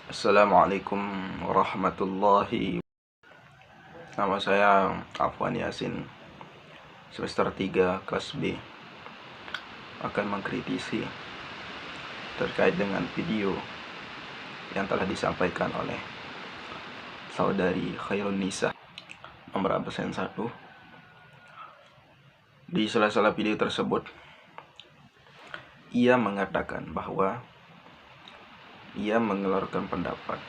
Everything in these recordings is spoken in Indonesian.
Assalamualaikum warahmatullahi. Nama saya Afwan Yasin, semester 3 kelas B, akan mengkritisi terkait dengan video yang telah disampaikan oleh saudari Khairun Nisa nomor absen 1. Di sela-sela video tersebut, ia mengatakan bahwa ia menyebutkan pendapat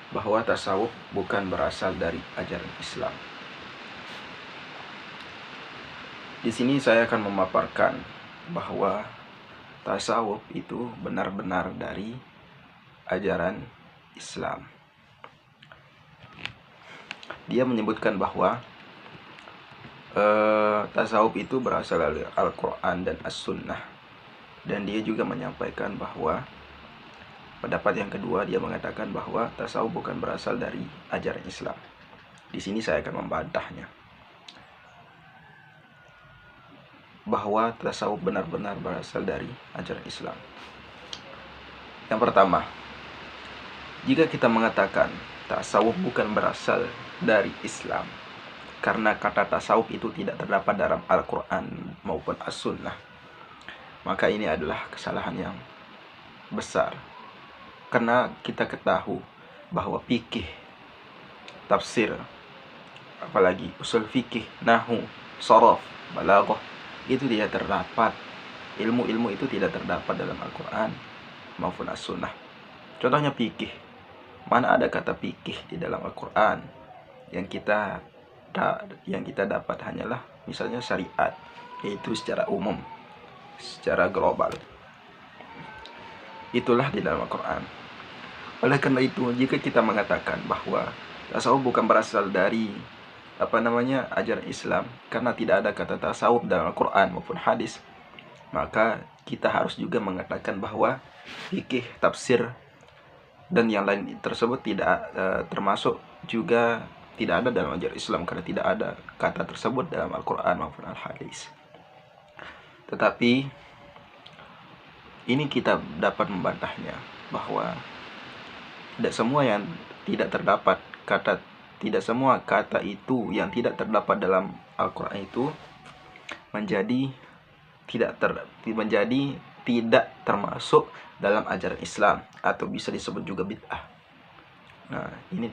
bahwa tasawuf bukan berasal dari ajaran Islam. Di sini saya akan memaparkan bahwa tasawuf itu benar-benar dari ajaran Islam. Dia menyebutkan bahwa tasawuf itu berasal dari Al-Quran dan As-Sunnah. Dan dia juga menyampaikan bahwa pendapat yang kedua, dia mengatakan bahwa tasawuf bukan berasal dari ajaran Islam. Di sini saya akan membantahnya, bahwa tasawuf benar-benar berasal dari ajaran Islam. Yang pertama, jika kita mengatakan tasawuf bukan berasal dari Islam, karena kata tasawuf itu tidak terdapat dalam Al-Quran maupun As-Sunnah, maka ini adalah kesalahan yang besar. Karena kita ketahui bahwa fikih, tafsir, apalagi usul fikih, nahwu, sharaf, balaghah, itu tidak terdapat. Ilmu-ilmu itu tidak terdapat dalam Al-Quran maupun As-Sunnah. Contohnya fikih. Mana ada kata fikih di dalam Al-Quran? Yang kita dapat hanyalah misalnya syariat, yaitu secara umum, secara global. Itulah di dalam Al-Quran. Oleh karena itu, jika kita mengatakan bahwa tasawuf bukan berasal dari ajaran Islam, karena tidak ada kata tasawuf dalam Al-Quran maupun hadis, maka kita harus juga mengatakan bahwa fikih, tafsir, dan yang lain tersebut tidak termasuk juga tidak ada dalam ajaran Islam, karena tidak ada kata tersebut dalam Al-Quran maupun Al-Hadis. Tetapi ini kita dapat membantahnya bahwa tidak semua kata itu yang tidak terdapat dalam Al-Quran itu menjadi tidak termasuk dalam ajaran Islam, atau bisa disebut juga bid'ah. Nah, ini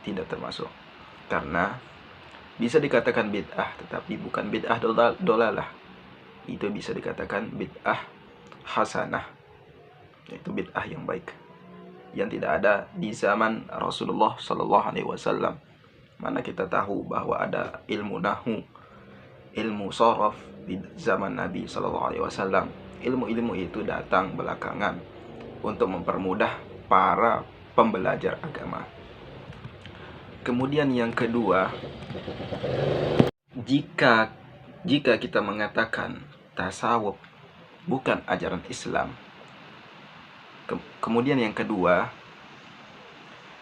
tidak termasuk, karena bisa dikatakan bid'ah, tetapi bukan bid'ah dolalah. Itu bisa dikatakan bid'ah hasanah, yaitu bid'ah yang baik, yang tidak ada di zaman Rasulullah SAW. Mana kita tahu bahwa ada ilmu nahwu, ilmu sharaf di zaman Nabi SAW. Ilmu-ilmu itu datang belakangan untuk mempermudah para pembelajar agama. Kemudian yang kedua, jika kita mengatakan tasawuf bukan ajaran Islam, kemudian yang kedua,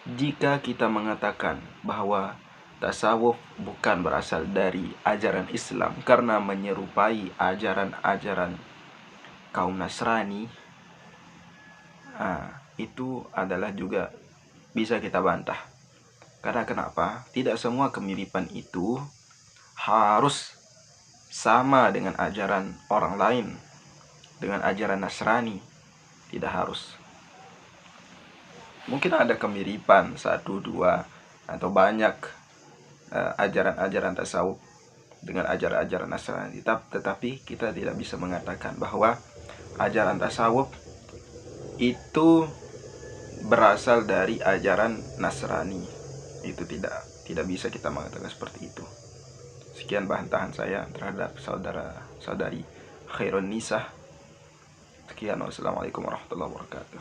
jika kita mengatakan bahwa tasawuf bukan berasal dari ajaran Islam karena menyerupai ajaran-ajaran kaum Nasrani, itu adalah juga bisa kita bantah. Karena kenapa? Tidak semua kemiripan itu harus sama dengan ajaran orang lain, dengan ajaran Nasrani. Tidak harus. Mungkin ada kemiripan 1, 2, atau banyak ajaran-ajaran tasawuf dengan ajaran-ajaran Nasrani. Tetapi kita tidak bisa mengatakan bahwa ajaran tasawuf itu berasal dari ajaran Nasrani. Itu tidak bisa kita mengatakan seperti itu. Sekian bantahan saya terhadap saudari Khairun Nisa. Sekian, wassalamualaikum warahmatullahi wabarakatuh.